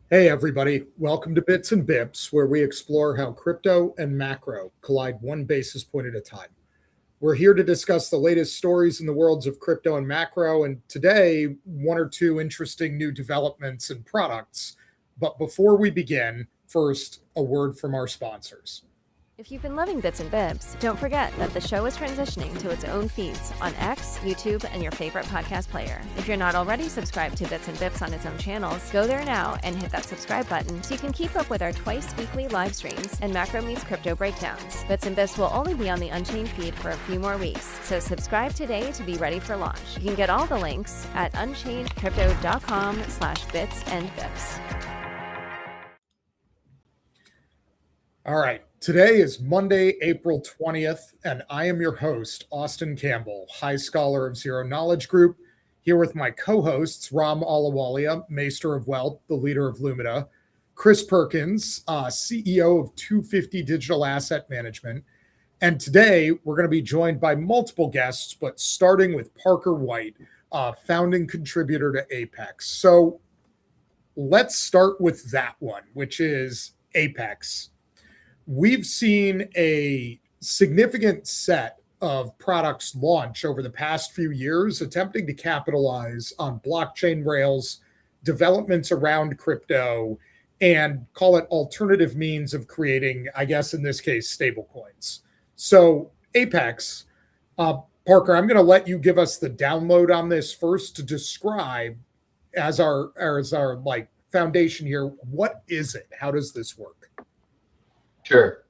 Hey, everybody. Welcome to Bits and Bips, where we explore how crypto and macro collide one basis point at a time. We're here to discuss the latest stories in the worlds of crypto and macro, and today, one or two interesting new developments and products. But before we begin, first, a word from our sponsors. If you've been loving Bits and Bips, don't forget that the show is transitioning to its own feeds on X, YouTube, and your favorite podcast player. If you're not already subscribed to Bits and Bips on its own channels, go there now and hit that subscribe button so you can keep up with our twice-weekly live streams and Macro Meets Crypto breakdowns. Bits and Bips will only be on the Unchained feed for a few more weeks, so subscribe today to be ready for launch. You can get all the links at unchainedcrypto.com/bitsandbips. All right. Today is Monday, April 20th, and I am your host, Austin Campbell, High Scholar of Zero Knowledge Group, here with my co-hosts, Ram Alawalia, Maester of Wealth, the leader of Lumina, Chris Perkins, CEO of 250 Digital Asset Management, and today we're going to be joined by multiple guests, but starting with Parker White, founding contributor to Apyx. So let's start with that one, which is Apyx. We've seen a significant set of products launch over the past few years, attempting to capitalize on blockchain rails, developments around crypto, and call it alternative means of creating, I guess in this case, stablecoins. So Apyx, Parker, I'm going to let you give us the download on this first to describe as our like foundation here. What is it? How does this work? Sure.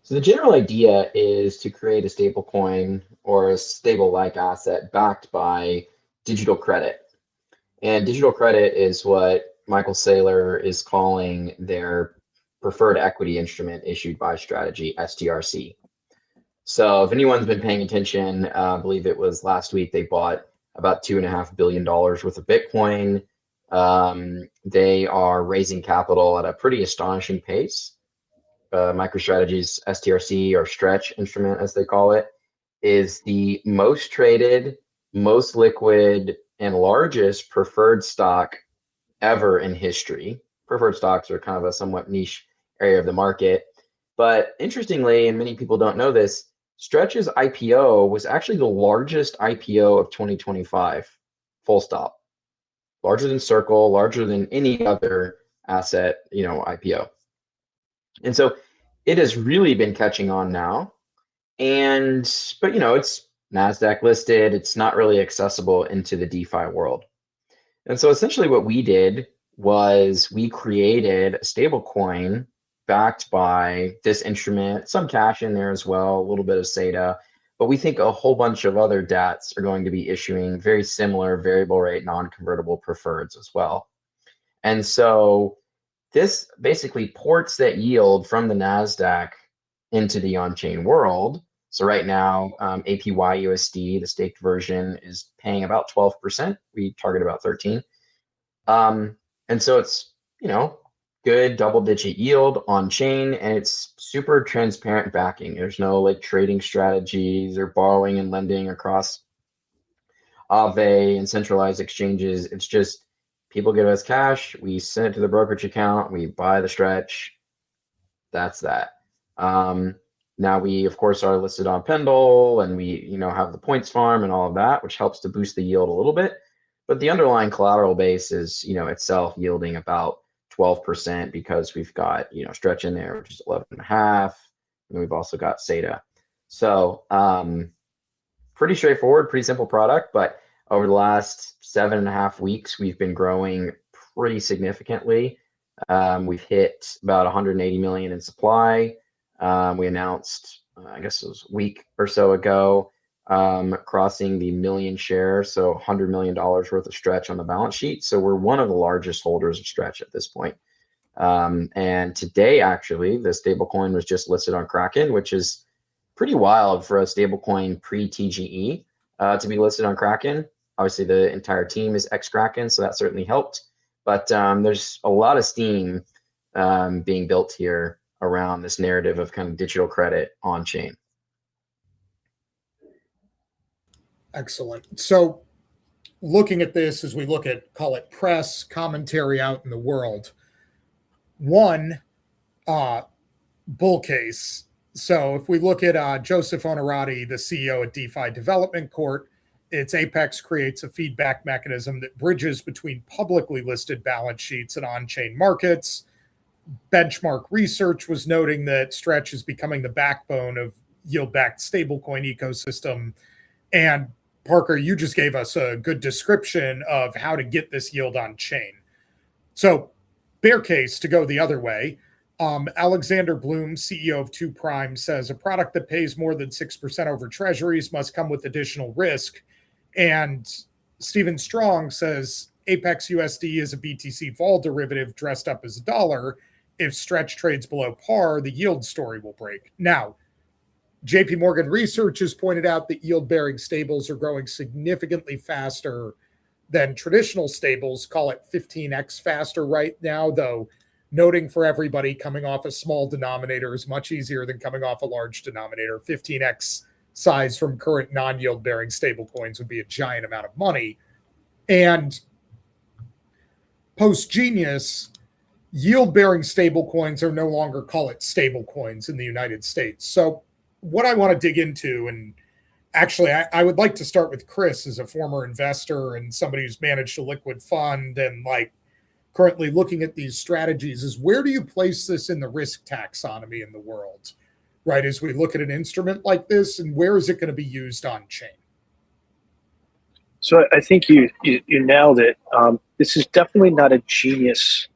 So the general idea is to create a stable coin or a stable-like asset backed by digital credit. And digital credit is what Michael Saylor is calling their preferred equity instrument issued by Strategy, STRC. So if anyone's been paying attention, I believe it was last week, they bought about $2.5 billion worth of Bitcoin. They are raising capital at a pretty astonishing pace. MicroStrategy's STRC, or Stretch instrument, as they call it, is the most traded, most liquid, and largest preferred stock ever in history. Preferred stocks are kind of a somewhat niche area of the market. But interestingly, and many people don't know this, Stretch's IPO was actually the largest IPO of 2025, full stop. Larger than Circle, larger than any other asset, IPO. And so it has really been catching on now. But it's NASDAQ listed. It's not really accessible into the DeFi world. And so essentially what we did was we created a stable coin backed by this instrument, some cash in there as well, a little bit of SATA. But we think a whole bunch of other DATs are going to be issuing very similar variable rate, non-convertible preferreds as well. And so this basically ports that yield from the NASDAQ into the on-chain world. So right now, APY USD, the staked version, is paying about 12%. We target about 13. And so it's, good double-digit yield on-chain, and it's super transparent backing. There's no like trading strategies or borrowing and lending across Aave and centralized exchanges. It's just people give us cash, we send it to the brokerage account, we buy the Stretch. That's that. Now we, of course, are listed on Pendle, and we, have the points farm and all of that, which helps to boost the yield a little bit. But the underlying collateral base is, itself yielding about 12% because we've got, Stretch in there, which is 11.5, and we've also got SATA. So pretty straightforward, pretty simple product, but over the last 7.5 weeks, we've been growing pretty significantly. We've hit about 180 million in supply. We announced, I guess it was a week or so ago, crossing the million share, so $100 million worth of Stretch on the balance sheet. So we're one of the largest holders of Stretch at this point. And today, actually, the stablecoin was just listed on Kraken, which is pretty wild for a stablecoin pre-TGE to be listed on Kraken. Obviously, the entire team is ex-Kraken, so that certainly helped. But there's a lot of steam being built here around this narrative of kind of digital credit on-chain. Excellent. So looking at this as we look at, call it press commentary out in the world, one, bull case. So if we look at Joseph Onorati, the CEO at DeFi Development Court, its Apyx creates a feedback mechanism that bridges between publicly listed balance sheets and on-chain markets. Benchmark Research was noting that Stretch is becoming the backbone of yield-backed stablecoin ecosystem. And Parker, you just gave us a good description of how to get this yield on chain. So bear case to go the other way. Alexander Bloom, CEO of 2Prime, says a product that pays more than 6% over treasuries must come with additional risk. And Stephen Strong says Apyx USD is a BTC vol derivative dressed up as a dollar. If Stretch trades below par, the yield story will break. Now, JP Morgan Research has pointed out that yield-bearing stables are growing significantly faster than traditional stables, call it 15x faster right now, though noting for everybody coming off a small denominator is much easier than coming off a large denominator. 15x size from current non-yield bearing stable coins would be a giant amount of money. And post Genius, yield bearing stable coins are no longer, call it stable coins in the United States. So what I want to dig into, and actually I would like to start with Chris as a former investor and somebody who's managed a liquid fund and like currently looking at these strategies, is where do you place this in the risk taxonomy in the world, right? As we look at an instrument like this, and where is it going to be used on chain? So I think you nailed it. This is definitely not a Genius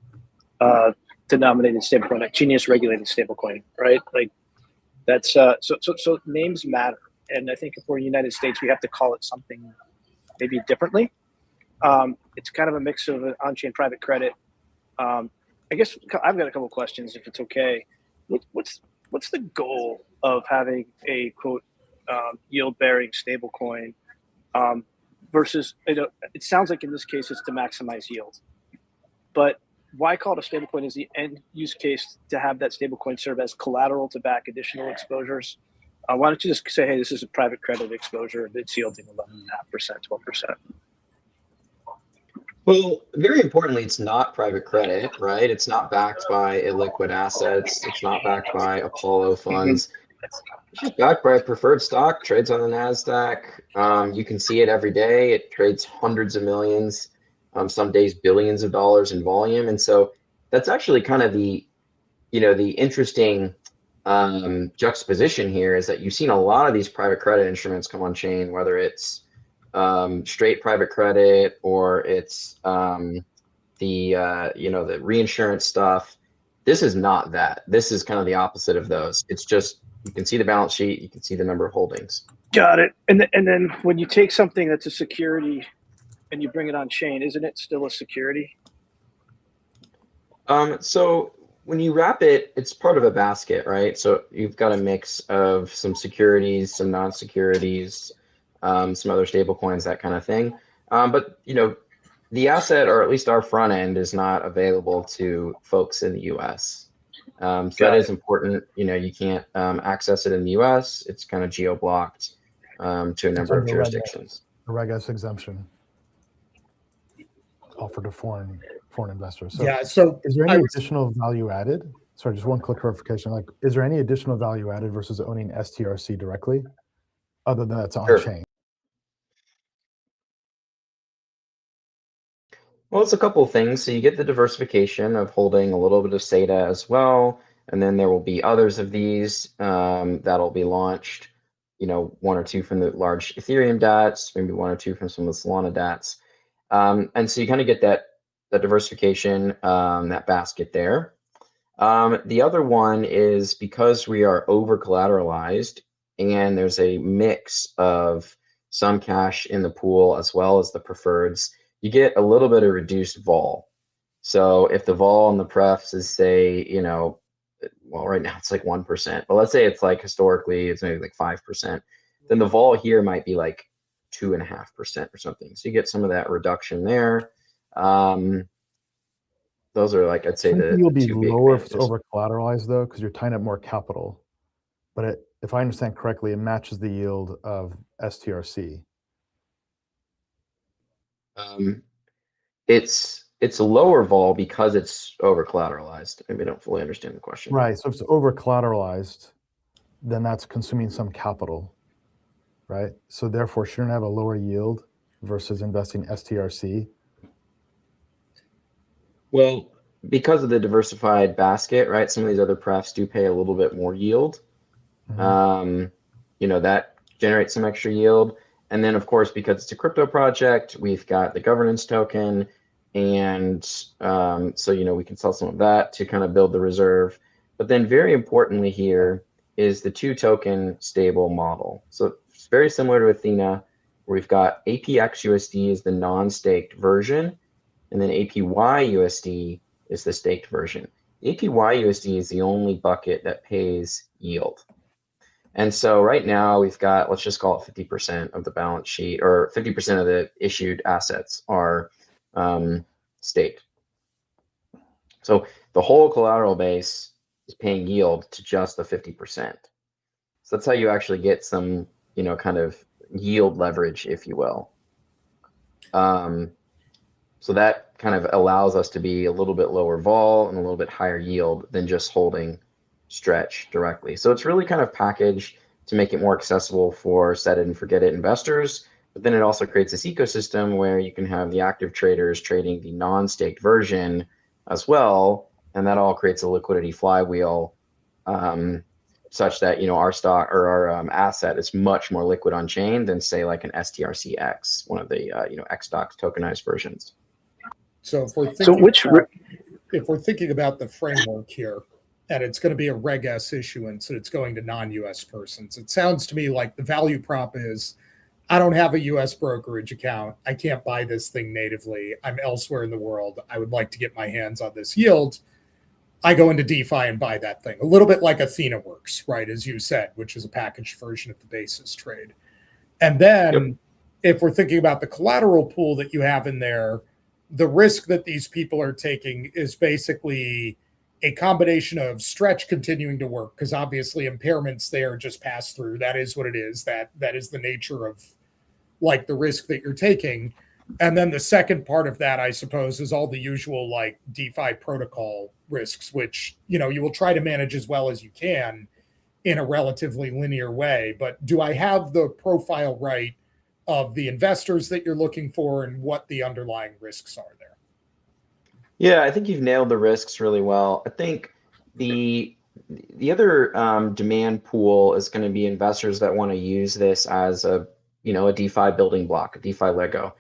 denominated stablecoin, a Genius regulated stablecoin, right? Like that's so names matter, and I think if we're in the United States, we have to call it something maybe differently. It's kind of a mix of an on-chain private credit. I guess I've got a couple of questions, if it's okay. What's the goal of having a quote yield-bearing stablecoin versus it sounds like in this case it's to maximize yield, but why call it a stablecoin? Is the end use case to have that stablecoin serve as collateral to back additional exposures? Why don't you just say, hey, this is a private credit exposure that's yielding 11.5%, 12%? Well, very importantly, it's not private credit, right? It's not backed by illiquid assets. It's not backed by Apollo funds. It's just backed by a preferred stock, trades on the NASDAQ. You can see it every day. It trades hundreds of millions, some days billions of dollars in volume. And so that's actually kind of the interesting juxtaposition here is that you've seen a lot of these private credit instruments come on chain, whether it's straight private credit or it's the reinsurance stuff. This is not that. This is kind of the opposite of those. It's just you can see the balance sheet, you can see the number of holdings. Got it. And then when you take something that's a security and you bring it on chain, isn't it still a security? So when you wrap it, it's part of a basket, right? So you've got a mix of some securities, some non-securities, some other stable coins, that kind of thing. But the asset, or at least our front end, is not available to folks in the US. So that is important. You can't access it in the US. It's kind of geo-blocked to a number of jurisdictions. The Reg S exemption offered to foreign investors. So Yeah. So is there any additional value added? Sorry, just one quick clarification. Like, is there any additional value added versus owning STRC directly, other than that's on chain? Well, it's a couple of things. So you get the diversification of holding a little bit of SATA as well, and then there will be others of these that'll be launched. One or two from the large Ethereum DATs, maybe one or two from some of the Solana DATs, and so you kind of get that diversification, that basket there. The other one is because we are over collateralized, and there's a mix of some cash in the pool as well as the preferreds. You get a little bit of reduced vol. So if the vol on the prefs is, say, well, right now it's like 1%, but let's say it's like historically it's maybe like 5%, then the vol here might be like 2.5% or something. So you get some of that reduction there. Those are, like, I'd say you'll be lower if it's over collateralized though, because you're tying up more capital. But if I understand correctly, it matches the yield of STRC. It's a lower vol because it's over collateralized. Maybe I don't fully understand the question. Right. So if it's over collateralized, then that's consuming some capital, right? So therefore, shouldn't it have a lower yield versus investing STRC? Well, because of the diversified basket, right? Some of these other prefs do pay a little bit more yield. That generates some extra yield. And then, of course, because it's a crypto project, we've got the governance token. And so, we can sell some of that to kind of build the reserve. But then very importantly here is the 2-token stable model. So it's very similar to Athena, where we've got Apyx USD is the non-staked version, and then APY USD is the staked version. APY USD is the only bucket that pays yield. And so right now we've got, let's just call it 50% of the balance sheet, or 50% of the issued assets are staked. So the whole collateral base is paying yield to just the 50%. So that's how you actually get some, kind of yield leverage, if you will. So that kind of allows us to be a little bit lower vol and a little bit higher yield than just holding Stretch directly. So it's really kind of packaged to make it more accessible for set it and forget it investors. But then it also creates this ecosystem where you can have the active traders trading the non-staked version as well. And that all creates a liquidity flywheel such that, our stock or our asset is much more liquid on chain than, say, like an STRC-X, one of the, X-Docs tokenized versions. So if we're thinking about the framework here, and it's going to be a Reg S issuance, and it's going to non-US persons, it sounds to me like the value prop is, I don't have a US brokerage account. I can't buy this thing natively. I'm elsewhere in the world. I would like to get my hands on this yield. I go into DeFi and buy that thing. A little bit like Athena works, right? As you said, which is a packaged version of the basis trade. And then if we're thinking about the collateral pool that you have in there, the risk that these people are taking is basically a combination of Stretch continuing to work, because obviously impairments there just pass through. That is what it is. That is the nature of like the risk that you're taking. And then the second part of that, I suppose, is all the usual like DeFi protocol risks, which, you will try to manage as well as you can in a relatively linear way. But do I have the profile right of the investors that you're looking for and what the underlying risks are there? Yeah, I think you've nailed the risks really well. I think the other demand pool is going to be investors that want to use this as a DeFi building block, a DeFi Lego,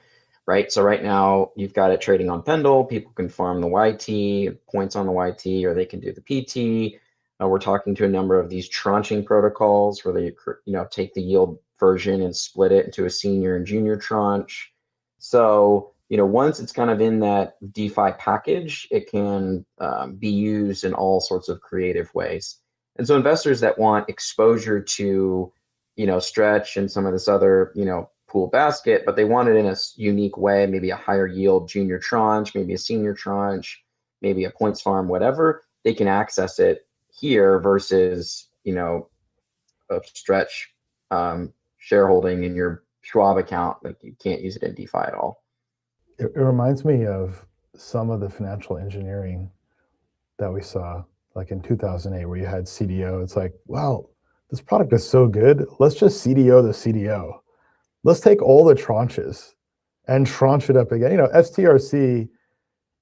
right? So right now you've got it trading on Pendle. People can farm the YT, points on the YT, or they can do the PT. We're talking to a number of these tranching protocols where they take the yield version and split it into a senior and junior tranche. So once it's kind of in that DeFi package, it can be used in all sorts of creative ways. And so investors that want exposure to, Stretch and some of this other, pool basket, but they want it in a unique way, maybe a higher yield junior tranche, maybe a senior tranche, maybe a points farm, whatever, they can access it here versus, a Stretch shareholding in your Schwab account. Like you can't use it in DeFi at all. It reminds me of some of the financial engineering that we saw like in 2008 where you had CDO. It's like, wow, this product is so good. Let's just CDO the CDO. Let's take all the tranches and tranche it up again. STRC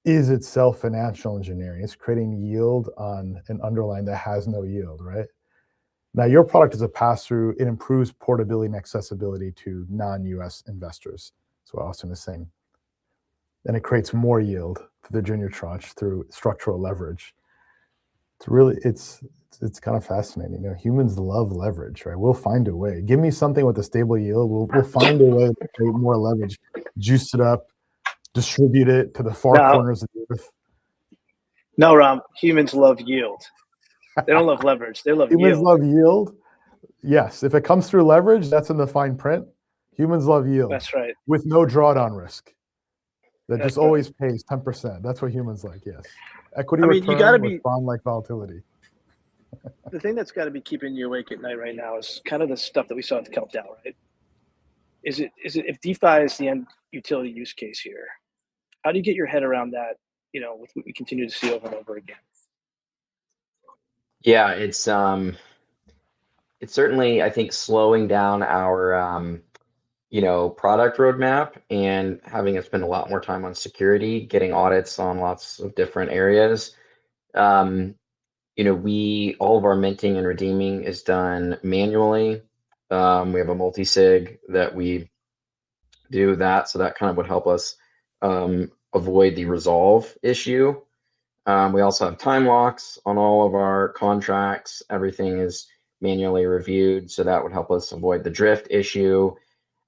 is itself financial engineering. It's creating yield on an underlying that has no yield, right? Now, your product is a pass-through. It improves portability and accessibility to non-US investors. That's what Austin is saying. And it creates more yield for the junior tranche through structural leverage. It's kind of fascinating. Humans love leverage, right? We'll find a way. Give me something with a stable yield. We'll find a way to create more leverage, juice it up, distribute it to the far corners of the earth. No, Ram, humans love yield. They don't love leverage. They love humans yield. Love yield. Yes, if it comes through leverage, that's in the fine print. Humans love yield. That's right. With no drawdown risk. That just always pays 10%. That's what humans like, yes. Equity return with bond-like volatility. The thing that's got to be keeping you awake at night right now is kind of the stuff that we saw at the Kelp DAO, right? is it if DeFi is the end utility use case here, how do you get your head around that? With what we continue to see over and over again. Yeah, it's certainly, I think, slowing down our product roadmap and having us spend a lot more time on security, getting audits on lots of different areas. All of our minting and redeeming is done manually. We have a multi-sig that we do that, so that kind of would help us avoid the resolve issue. We also have time locks on all of our contracts. Everything is manually reviewed, so that would help us avoid the drift issue.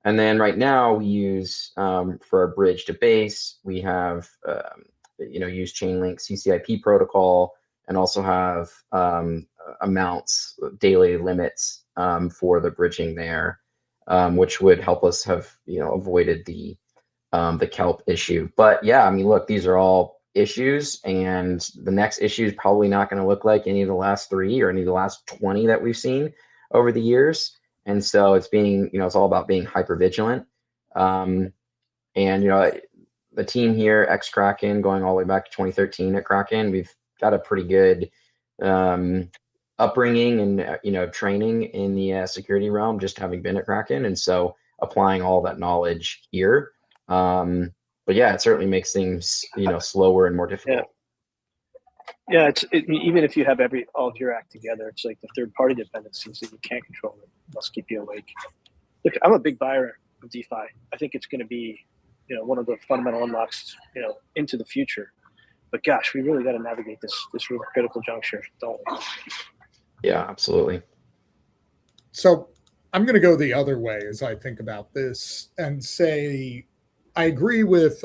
And then right now we use, for our bridge to base, we have, use Chainlink CCIP protocol, and also have amounts, daily limits for the bridging there, which would help us have, avoided the Kelp issue. But yeah, I mean, look, these are all issues, and the next issue is probably not going to look like any of the last 3 or any of the last 20 that we've seen over the years. And so it's being, it's all about being hyper vigilant. And, the team here, ex-Kraken, going all the way back to 2013 at Kraken, we've got a pretty good upbringing and, training in the security realm, just having been at Kraken. And so applying all that knowledge here. But yeah, it certainly makes things, slower and more difficult. Yeah, even if you have all of your act together, it's like the third-party dependencies that you can't control that must keep you awake. Look, I'm a big buyer of DeFi. I think it's going to be, one of the fundamental unlocks, into the future. But gosh, we really got to navigate this really critical juncture, don't we? Yeah, absolutely. So I'm going to go the other way as I think about this and say, I agree with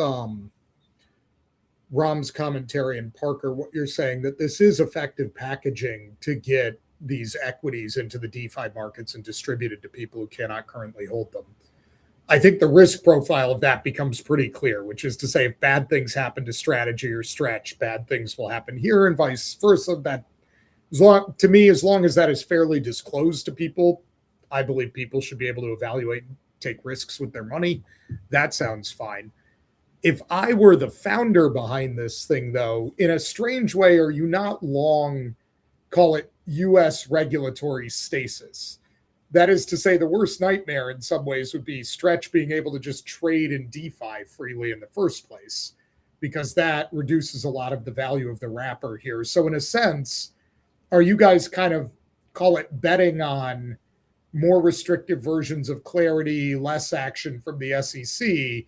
Ram's commentary and Parker, what you're saying, that this is effective packaging to get these equities into the DeFi markets and distributed to people who cannot currently hold them. I think the risk profile of that becomes pretty clear, which is to say, if bad things happen to strategy or stretch, bad things will happen here and vice versa. That, as long as that is fairly disclosed to people, I believe people should be able to evaluate and take risks with their money. That sounds fine. If I were the founder behind this thing, though, in a strange way, are you not long, call it US regulatory stasis? That is to say, the worst nightmare in some ways would be Stretch being able to just trade in DeFi freely in the first place, because that reduces a lot of the value of the wrapper here. So in a sense, are you guys kind of, call it, betting on more restrictive versions of Clarity, less action from the SEC,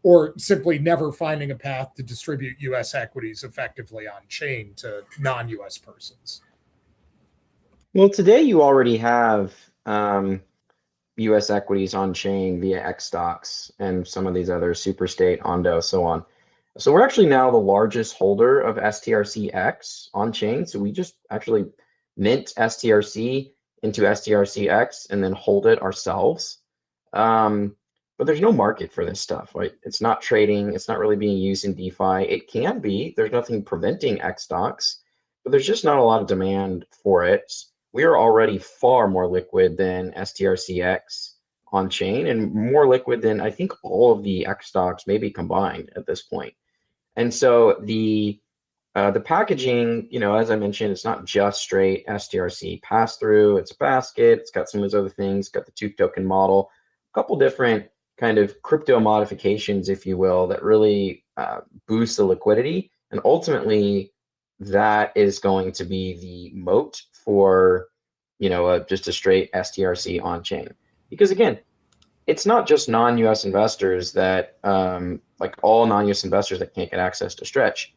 or simply never finding a path to distribute US equities effectively on chain to non-US persons? Well, today you already have US equities on chain via XStocks and some of these other Superstate, Ondo, so on. So we're actually now the largest holder of STRC-X on chain. So we just actually mint STRC into STRC-X and then hold it ourselves. But there's no market for this stuff, right? It's not trading. It's not really being used in DeFi. It can be. There's nothing preventing XStocks, but there's just not a lot of demand for it. We are already far more liquid than STRC-X on chain, and more liquid than I think all of the XStocks maybe combined at this point. And so the packaging, as I mentioned, it's not just straight STRC pass through. It's a basket. It's got some of those other things. It's got the 2 token model, a couple different kind of crypto modifications, if you will, that really boost the liquidity. And ultimately, that is going to be the moat for, just a straight STRC on chain. Because again, it's not just non-US investors that, like all non-US investors that can't get access to Stretch.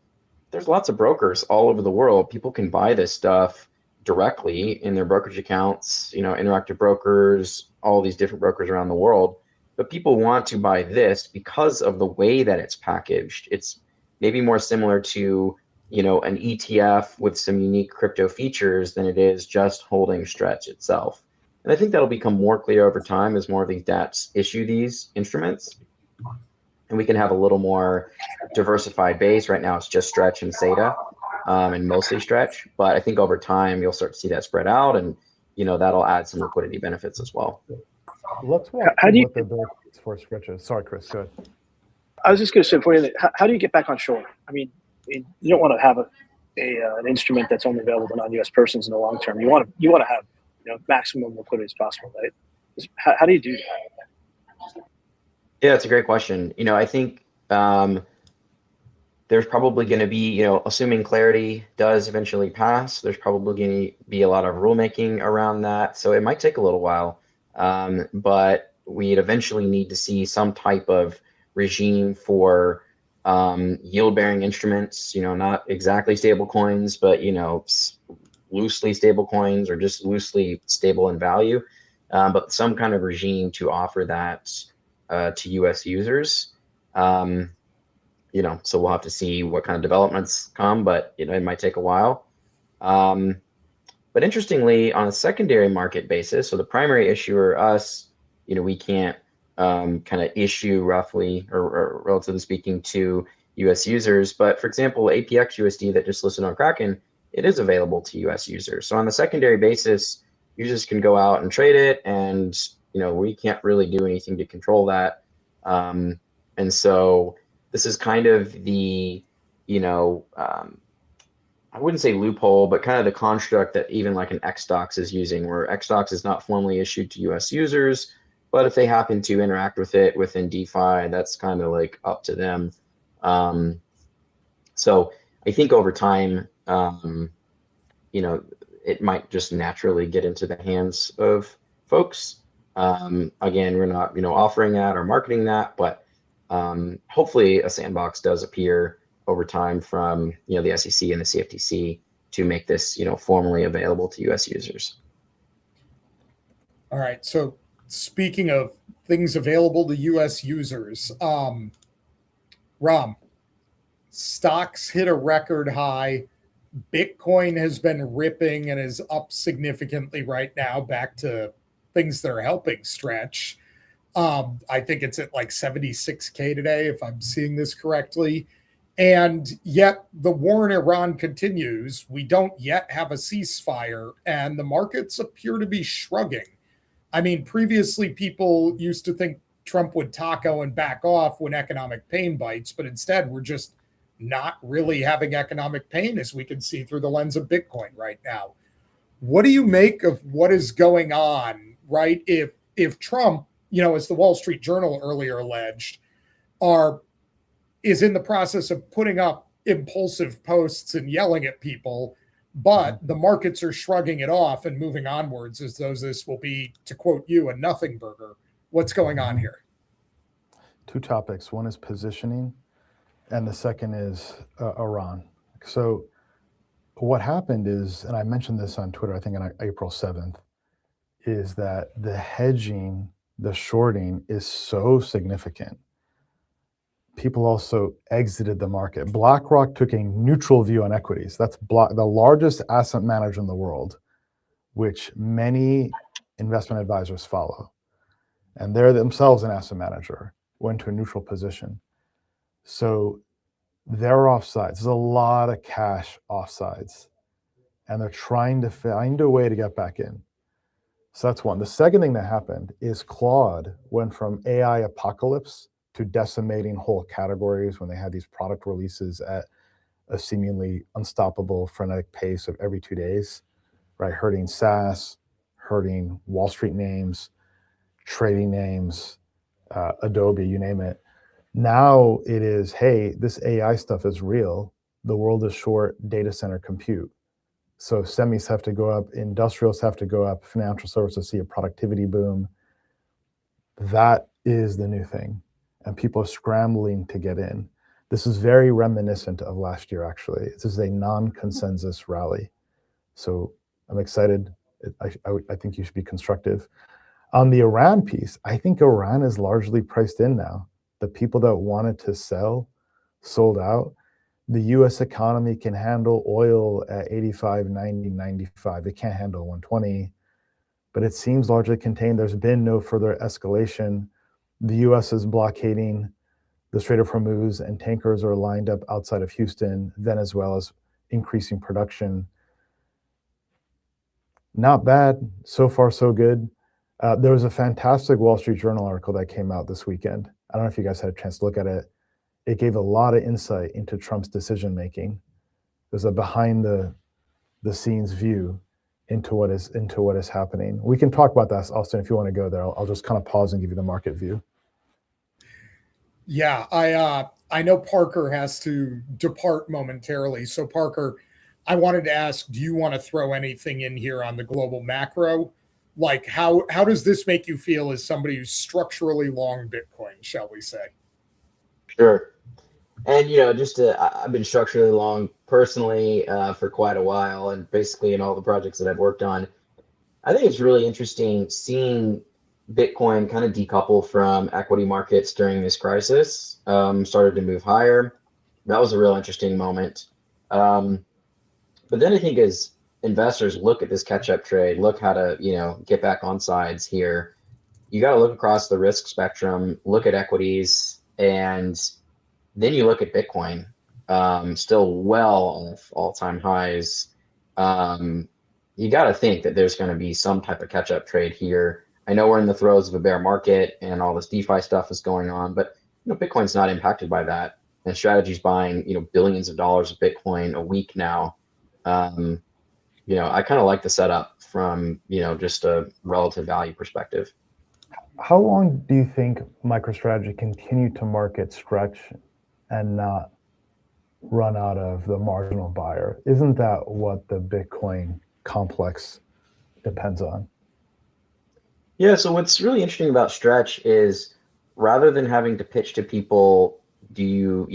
There's lots of brokers all over the world. People can buy this stuff directly in their brokerage accounts, Interactive Brokers, all these different brokers around the world. But people want to buy this because of the way that it's packaged. It's maybe more similar to, an ETF with some unique crypto features than it is just holding Stretch itself. And I think that'll become more clear over time as more of these DApps issue these instruments. And we can have a little more diversified base. Right now, it's just Stretch and SATA, and mostly Stretch. But I think over time, you'll start to see that spread out, and that'll add some liquidity benefits as well. Let's walk through what the for scratches. Sorry, Chris, go ahead. I was just going to say, before how do you get back on shore? I mean, you don't want to have an instrument that's only available to non-U.S. persons in the long term. You want to have maximum liquidity as possible, right? How do you do that? Yeah, it's a great question. I think there's probably going to be, assuming clarity does eventually pass, there's probably going to be a lot of rulemaking around that. So it might take a little while, but we'd eventually need to see some type of regime for yield-bearing instruments, not exactly stable coins, but, loosely stable coins or just loosely stable in value, but some kind of regime to offer that to U.S. users. So we'll have to see what kind of developments come, but it might take a while. But interestingly, on a secondary market basis, so the primary issuer, us, we can't kind of issue roughly or relatively speaking to U.S. users. But for example, Apyx USD that just listed on Kraken, it is available to U.S. users. So on the secondary basis, users can go out and trade it, and we can't really do anything to control that. And so this is kind of the, I wouldn't say loophole, but kind of the construct that even like an XDocs is using, where XDocs is not formally issued to US users, but if they happen to interact with it within DeFi, that's kind of like up to them. So I think over time, it might just naturally get into the hands of folks. Again, we're not, offering that or marketing that, but hopefully a sandbox does appear over time from the SEC and the CFTC to make this formally available to U.S. users. All right. So speaking of things available to U.S. users, Ram, stocks hit a record high. Bitcoin has been ripping and is up significantly right now, back to things that are helping stretch. I think it's at like 76K today, if I'm seeing this correctly. And yet the war in Iran continues. We don't yet have a ceasefire, and the markets appear to be shrugging. I mean, previously people used to think Trump would taco and back off when economic pain bites, but instead we're just not really having economic pain, as we can see through the lens of Bitcoin right now. What do you make of what is going on, right? If Trump, as the Wall Street Journal earlier alleged, is in the process of putting up impulsive posts and yelling at people, but the markets are shrugging it off and moving onwards as though this will be, to quote you, a nothing burger. What's going on here? Two topics. One is positioning, and the second is Iran. So what happened is, and I mentioned this on Twitter, I think on April 7th, is that the hedging, the shorting is so significant. People also exited the market. BlackRock took a neutral view on equities. That's the largest asset manager in the world, which many investment advisors follow. And they're themselves an asset manager, went to a neutral position. So they're offsides. There's a lot of cash offsides, and they're trying to find a way to get back in. So that's one. The second thing that happened is Claude went from AI apocalypse to decimating whole categories when they had these product releases at a seemingly unstoppable, frenetic pace of every 2 days, right? Hurting SaaS, hurting Wall Street names, trading names, Adobe, you name it. Now it is, hey, this AI stuff is real. The world is short data center compute. So semis have to go up, industrials have to go up, financial services see a productivity boom. That is the new thing. And people are scrambling to get in. This is very reminiscent of last year, actually. This is a non-consensus rally. So I'm excited. I think you should be constructive. On the Iran piece, I think Iran is largely priced in now. The people that wanted to sell sold out. The US economy can handle oil at 85, 90, 95. It can't handle 120, but it seems largely contained. There's been no further escalation. The US is blockading the Strait of Hormuz, and tankers are lined up outside of Houston. Venezuela is increasing production. Not bad. So far, so good. There was a fantastic Wall Street Journal article that came out this weekend. I don't know if you guys had a chance to look at it. It gave a lot of insight into Trump's decision making. There's a behind the scenes view into what is happening. We can talk about that, Austin, if you want to go there. I'll just kind of pause and give you the market view. Yeah, I know Parker has to depart momentarily. So Parker, I wanted to ask, do you want to throw anything in here on the global macro? Like how does this make you feel as somebody who's structurally long Bitcoin, shall we say? Sure. And, I've been structurally long personally for quite a while, and basically in all the projects that I've worked on. I think it's really interesting seeing Bitcoin kind of decouple from equity markets during this crisis, started to move higher. That was a real interesting moment. But then I think as investors look at this catch-up trade, look how to, get back on sides here, you got to look across the risk spectrum, look at equities, and then you look at Bitcoin, still well off all-time highs. You got to think that there's going to be some type of catch-up trade here. I know we're in the throes of a bear market and all this DeFi stuff is going on, but Bitcoin's not impacted by that. And Strategy's buying billions of dollars of Bitcoin a week now. I kind of like the setup from just a relative value perspective. How long do you think MicroStrategy continue to market Stretch and not run out of the marginal buyer? Isn't that what the Bitcoin complex depends on? Yeah, so what's really interesting about Stretch is rather than having to pitch to people, do you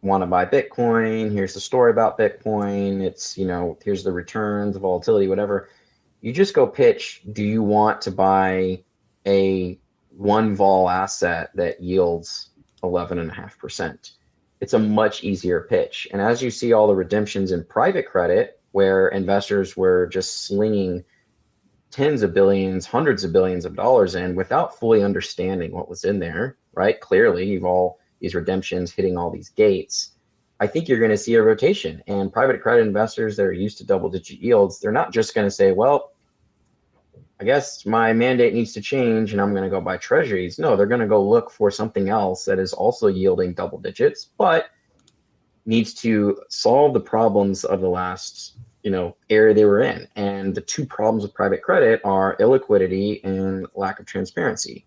want to buy Bitcoin? Here's the story about Bitcoin. It's, here's the returns, the volatility, whatever. You just go pitch, do you want to buy a one vol asset that yields 11.5%? It's a much easier pitch. And as you see all the redemptions in private credit, where investors were just slinging tens of billions, hundreds of billions of dollars in without fully understanding what was in there, right? Clearly, you've all these redemptions hitting all these gates. I think you're going to see a rotation, and private credit investors that are used to double-digit yields, they're not just going to say, well, I guess my mandate needs to change and I'm going to go buy treasuries. No, they're going to go look for something else that is also yielding double digits, but needs to solve the problems of the last area they were in. And the two problems with private credit are illiquidity and lack of transparency.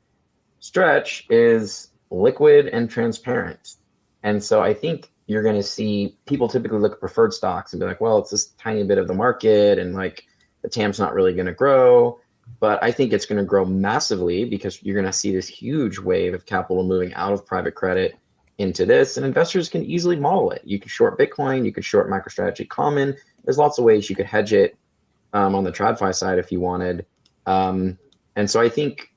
Stretch is liquid and transparent. And so I think you're going to see people typically look at preferred stocks and be like, well, it's this tiny bit of the market and like the TAM's not really going to grow. But I think it's going to grow massively because you're going to see this huge wave of capital moving out of private credit into this, and investors can easily model it. You could short Bitcoin, you could short MicroStrategy Common. There's lots of ways you could hedge it on the TradFi side if you wanted. And so I think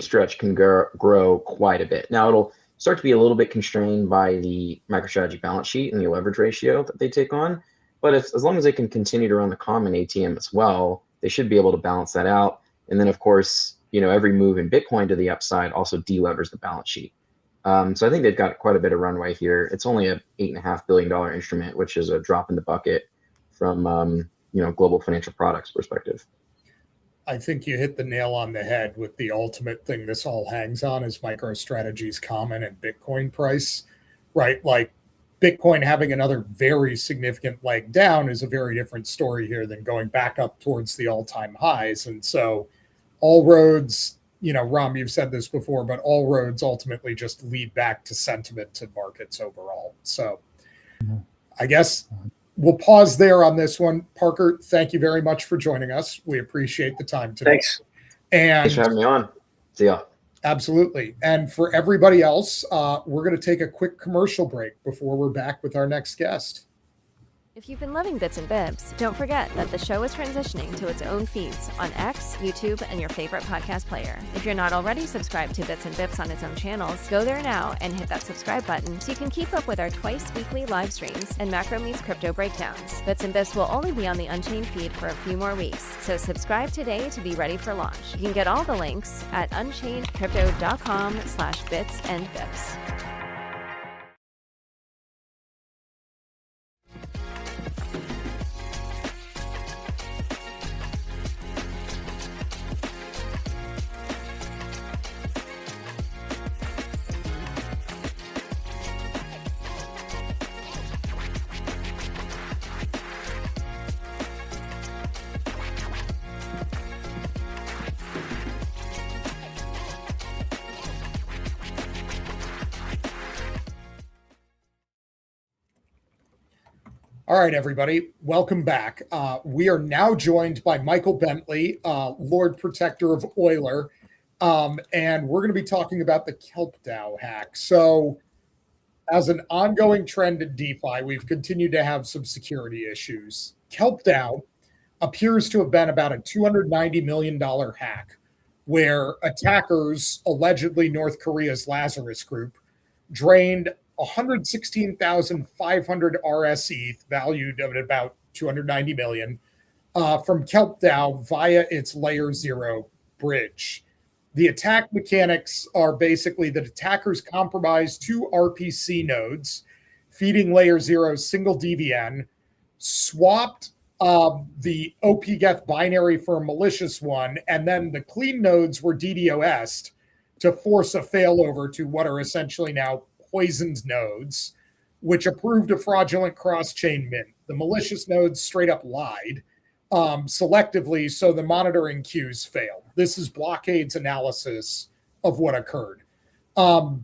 Stretch can grow quite a bit. Now it'll start to be a little bit constrained by the MicroStrategy balance sheet and the leverage ratio that they take on. But as long as they can continue to run the Common ATM as well, they should be able to balance that out. And then of course, every move in Bitcoin to the upside also delevers the balance sheet. So I think they've got quite a bit of runway here. It's only a $8.5 billion instrument, which is a drop in the bucket from global financial products perspective. I think you hit the nail on the head with the ultimate thing this all hangs on is MicroStrategy's Common and Bitcoin price, right? Like Bitcoin having another very significant leg down is a very different story here than going back up towards the all-time highs. And so all roads, Ram, you've said this before, but all roads ultimately just lead back to sentiment and markets overall. So I guess we'll pause there on this one. Parker, thank you very much for joining us. We appreciate the time today. Thanks. And thanks for having me on. See ya. Absolutely. And for everybody else, we're going to take a quick commercial break before we're back with our next guest. If you've been loving Bits and Bibs, don't forget that the show is transitioning to its own feeds on X, YouTube, and your favorite podcast player. If you're not already subscribed to Bits and Bibs on its own channels, go there now and hit that subscribe button so you can keep up with our twice-weekly live streams and Macro Meets Crypto breakdowns. Bits and Bibs will only be on the Unchained feed for a few more weeks, so subscribe today to be ready for launch. You can get all the links at unchainedcrypto.com/bitsandbibs. All right, everybody, welcome back. We are now joined by Michael Bentley, Lord Protector of Euler, and we're going to be talking about the Kelp DAO hack. So, as an ongoing trend in DeFi, we've continued to have some security issues. Kelp DAO appears to have been about a $290 million hack, where attackers, allegedly North Korea's Lazarus group, drained 116,500 RSE, valued at about 290 million, from Kelp DAO via its Layer 0 bridge. The attack mechanics are basically that attackers compromised two RPC nodes, feeding Layer 0's single DVN, swapped the OP-Geth binary for a malicious one, and then the clean nodes were DDoS'd to force a failover to what are essentially now poisoned nodes, which approved a fraudulent cross-chain mint. The malicious nodes straight up lied selectively, so the monitoring queues failed. This is Blockade's analysis of what occurred. Perhaps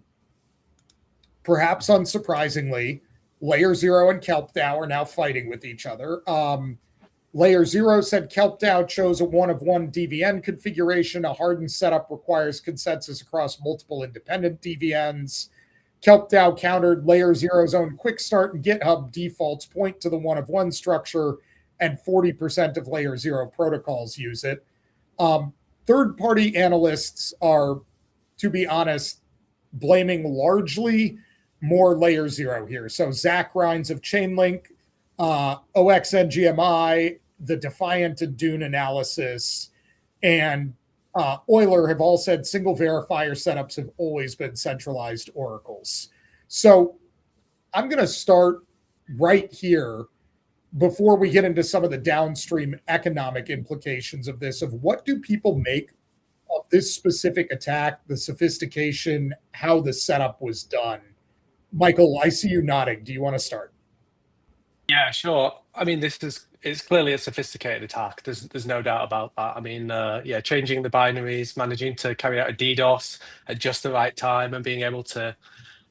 unsurprisingly, Layer 0 and Kelp DAO are now fighting with each other. Layer 0 said Kelp DAO chose a one-of-one DVN configuration. A hardened setup requires consensus across multiple independent DVNs. Kelp DAO countered Layer 0's own quick start and GitHub defaults point to the one-of-one structure, and 40% of Layer 0 protocols use it. Third-party analysts are, to be honest, blaming largely more Layer 0 here. So Zach Rines of Chainlink, OXNGMI, the Defiant and Dune analysis, and Euler have all said single verifier setups have always been centralized oracles. So I'm going to start right here before we get into some of the downstream economic implications of this, of what do people make of this specific attack, the sophistication, how the setup was done. Michael, I see you nodding. Do you want to start? Yeah, sure. I mean, it's clearly a sophisticated attack. There's no doubt about that. I mean, changing the binaries, managing to carry out a DDoS at just the right time, and being able to,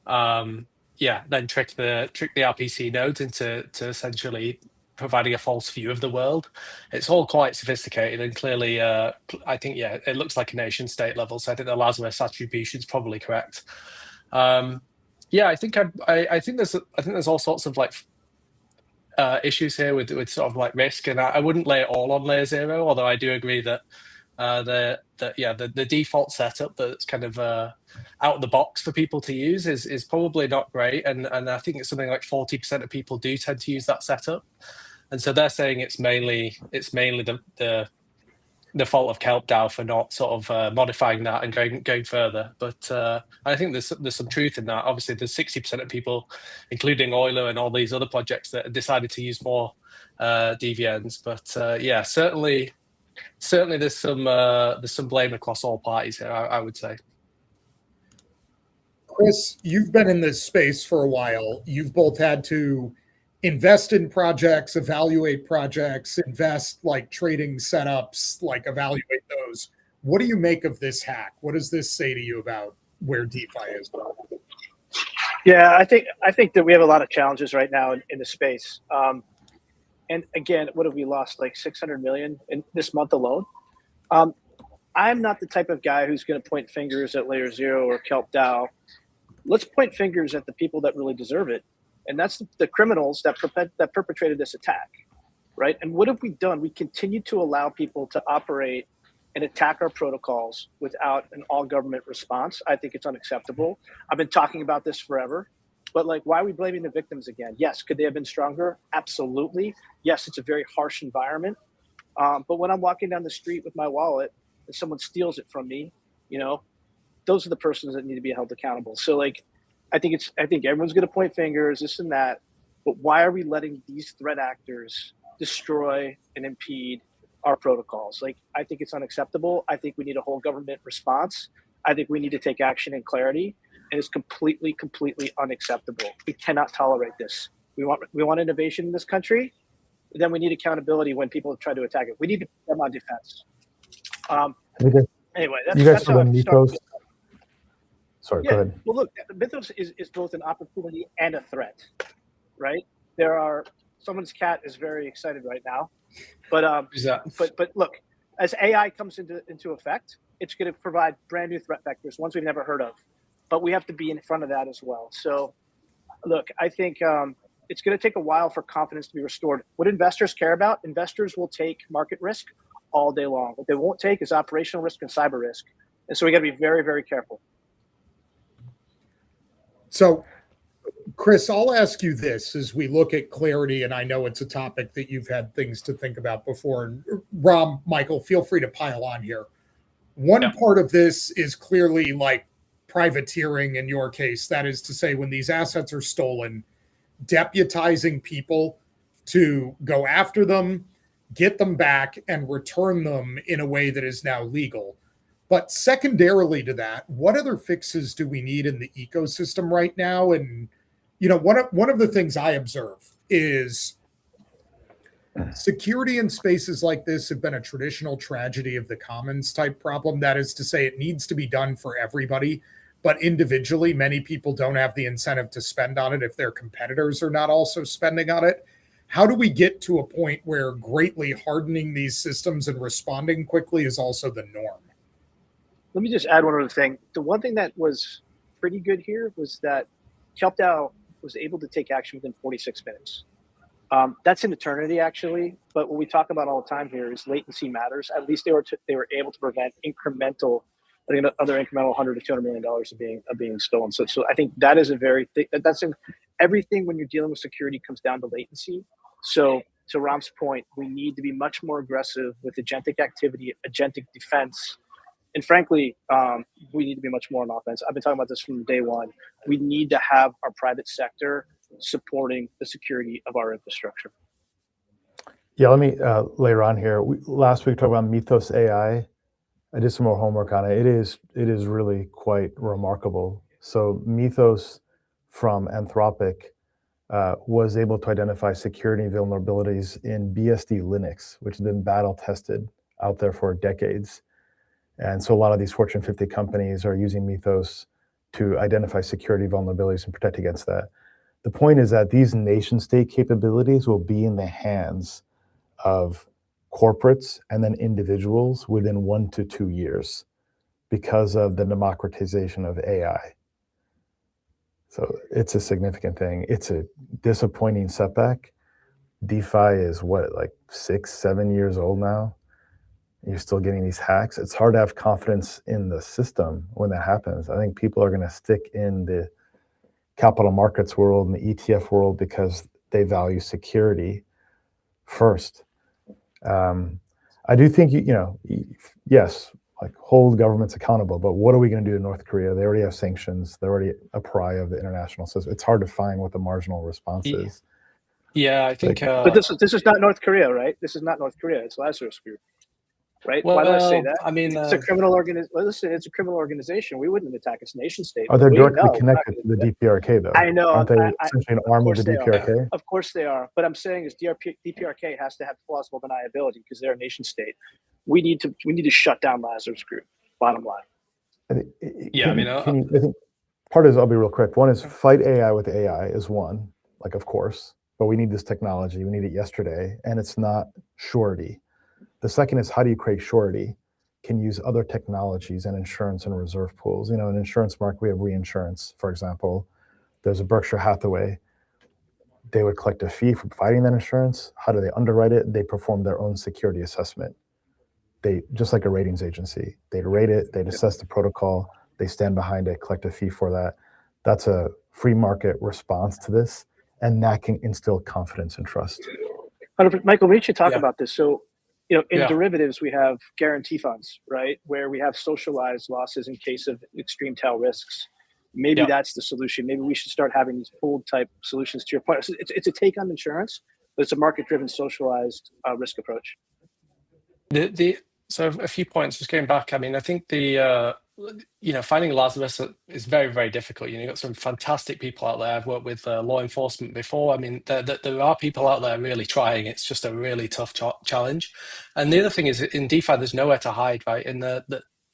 then trick the RPC nodes into essentially providing a false view of the world. It's all quite sophisticated, and clearly, I think, it looks like a nation state level. So I think the Lazarus attribution is probably correct. I think there's all sorts of issues here with sort of like risk, and I wouldn't lay it all on Layer 0, although I do agree that the default setup that's kind of out of the box for people to use is probably not great, and I think it's something like 40% of people do tend to use that setup, and so they're saying it's mainly the fault of Kelp DAO for not sort of modifying that and going further. But I think there's some truth in that. Obviously, there's 60% of people, including Euler and all these other projects, that decided to use more DVNs. But certainly there's some blame across all parties here, I would say. Chris, you've been in this space for a while. You've both had to invest in projects, evaluate projects, invest like trading setups, like evaluate those. What do you make of this hack? What does this say to you about where DeFi is? Yeah, I think that we have a lot of challenges right now in the space. And again, what have we lost? Like 600 million in this month alone. I'm not the type of guy who's going to point fingers at Layer 0 or Kelp DAO. Let's point fingers at the people that really deserve it. And that's the criminals that perpetrated this attack, right? And what have we done? We continue to allow people to operate and attack our protocols without an all-government response. I think it's unacceptable. I've been talking about this forever, but like, why are we blaming the victims again? Yes, could they have been stronger? Absolutely. Yes, it's a very harsh environment. But when I'm walking down the street with my wallet and someone steals it from me, those are the persons that need to be held accountable. So like, I think everyone's going to point fingers, this and that, but why are we letting these threat actors destroy and impede our protocols? Like, I think it's unacceptable. I think we need a whole government response. I think we need to take action and clarity, and it's completely unacceptable. We cannot tolerate this. We want innovation in this country. Then we need accountability when people try to attack it. We need to put them on defense. Anyway, that's how I started. Sorry, go ahead. Well, look, Mythos is both an opportunity and a threat, right? There are someone's cat is very excited right now. But Who's that? but look, as AI comes into effect, it's going to provide brand new threat vectors, ones we've never heard of. But we have to be in front of that as well. So, look, I think it's going to take a while for confidence to be restored. What investors care about, investors will take market risk all day long. What they won't take is operational risk and cyber risk. And so we got to be very, very careful. So, Chris, I'll ask you this as we look at clarity, and I know it's a topic that you've had things to think about before. And Rob, Michael, feel free to pile on here. One part of this is clearly like privateering in your case. That is to say, when these assets are stolen, deputizing people to go after them, get them back, and return them in a way that is now legal. But secondarily to that, what other fixes do we need in the ecosystem right now? And one of the things I observe is security in spaces like this have been a traditional tragedy of the commons type problem. That is to say, it needs to be done for everybody, but individually, many people don't have the incentive to spend on it if their competitors are not also spending on it. How do we get to a point where greatly hardening these systems and responding quickly is also the norm? Let me just add one other thing. The one thing that was pretty good here was that Kelp DAO was able to take action within 46 minutes. That's an eternity, actually. But what we talk about all the time here is latency matters. At least they were able to prevent another incremental $100 to $200 million of being stolen. So I think that is everything when you're dealing with security comes down to latency. So to Ram's point, we need to be much more aggressive with agentic activity, agentic defense. And frankly, we need to be much more on offense. I've been talking about this from day one. We need to have our private sector supporting the security of our infrastructure. Yeah, let me later on here. Last week we talked about Mythos AI. I did some more homework on it. It is really quite remarkable. So Mythos from Anthropic was able to identify security vulnerabilities in BSD Linux, which has been battle tested out there for decades. And so a lot of these Fortune 50 companies are using Mythos to identify security vulnerabilities and protect against that. The point is that these nation state capabilities will be in the hands of corporates and then individuals within 1 to 2 years because of the democratization of AI. So it's a significant thing. It's a disappointing setback. DeFi is like 6-7 years old now. You're still getting these hacks. It's hard to have confidence in the system when that happens. I think people are going to stick in the capital markets world and the ETF world because they value security first. I do think, yes, like hold governments accountable, but what are we going to do in North Korea? They already have sanctions. They're already a pariah of the international system. It's hard to find what the marginal response is. Yeah, I think. But this is not North Korea, right? This is not North Korea. It's Lazarus Group, right? Well, why do I say that? I mean, it's a criminal organization. Listen, it's a criminal organization. We wouldn't attack its nation state. Are they directly connected to the DPRK, though? I know. Aren't they essentially an arm of the DPRK? Of course they are. But I'm saying is DPRK has to have plausible deniability because they're a nation state. We need to shut down Lazarus Group. Bottom line. I think part is, I'll be real quick. One is fight AI with AI is one, like of course, but we need this technology. We need it yesterday, and it's not surety. The second is how do you create surety? Can use other technologies and insurance and reserve pools. In insurance market, we have reinsurance, for example. There's a Berkshire Hathaway. They would collect a fee for providing that insurance. How do they underwrite it? They perform their own security assessment. They, just like a ratings agency, they'd rate it, they'd assess the protocol, they stand behind it, collect a fee for that. That's a free market response to this, and that can instill confidence and trust. Michael, we should talk about this. So, in derivatives, we have guarantee funds, right? Where we have socialized losses in case of extreme tail risks. Maybe that's the solution. Maybe we should start having these pooled type solutions to your point. It's a take on insurance, but it's a market-driven socialized risk approach. So a few points, just going back. I mean, I think finding Lazarus is very, very difficult. You've got some fantastic people out there. I've worked with law enforcement before. I mean, there are people out there really trying. It's just a really tough challenge. And the other thing is in DeFi, there's nowhere to hide, right? In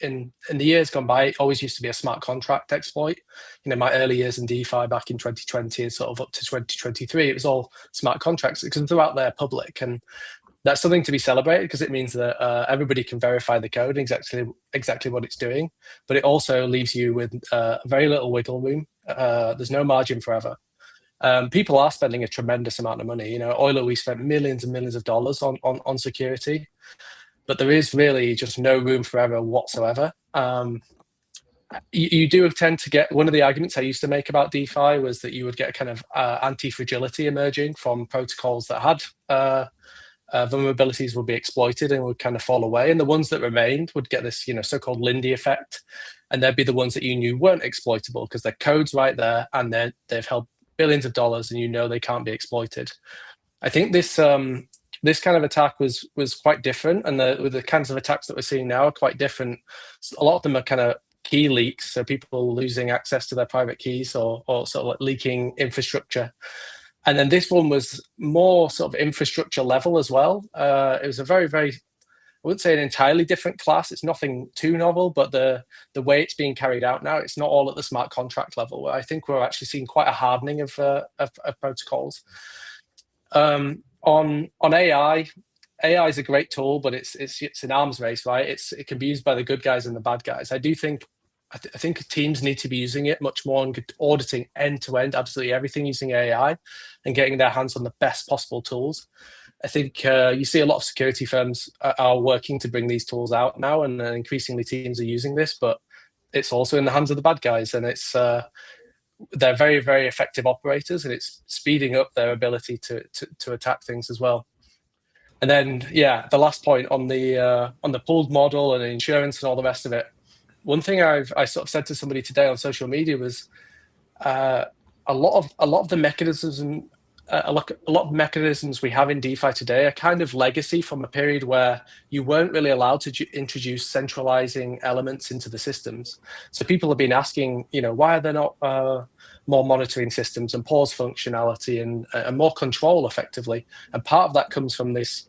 in the years gone by, it always used to be a smart contract exploit. My early years in DeFi back in 2020 and sort of up to 2023, it was all smart contracts because they're out there public, and that's something to be celebrated because it means that everybody can verify the code and exactly what it's doing. But it also leaves you with very little wiggle room. There's no margin forever. People are spending a tremendous amount of money. Euler, we spent millions and millions of dollars on security, but there is really just no room for error whatsoever. You do tend to get, one of the arguments I used to make about DeFi was that you would get a kind of anti-fragility emerging from protocols that had vulnerabilities would be exploited and would kind of fall away. And the ones that remained would get this, so-called Lindy effect. And they'd be the ones that you knew weren't exploitable because their code's right there and they've held billions of dollars and they can't be exploited. I think this kind of attack was quite different, and the kinds of attacks that we're seeing now are quite different. A lot of them are kind of key leaks, so people losing access to their private keys or sort of like leaking infrastructure. And then this one was more sort of infrastructure level as well. It was a very, very, I wouldn't say an entirely different class. It's nothing too novel, but the way it's being carried out now, it's not all at the smart contract level. I think we're actually seeing quite a hardening of protocols. On AI is a great tool, but it's an arms race, right? It can be used by the good guys and the bad guys. I think teams need to be using it much more and auditing end to end, absolutely everything using AI and getting their hands on the best possible tools. I think you see a lot of security firms are working to bring these tools out now, and increasingly teams are using this, but it's also in the hands of the bad guys, and they're very, very effective operators, and it's speeding up their ability to attack things as well. And then, the last point on the pooled model and insurance and all the rest of it. One thing I sort of said to somebody today on social media was a lot of the mechanisms a lot of mechanisms we have in DeFi today are kind of legacy from a period where you weren't really allowed to introduce centralizing elements into the systems. So people have been asking, why are there not more monitoring systems and pause functionality and more control effectively? And part of that comes from this,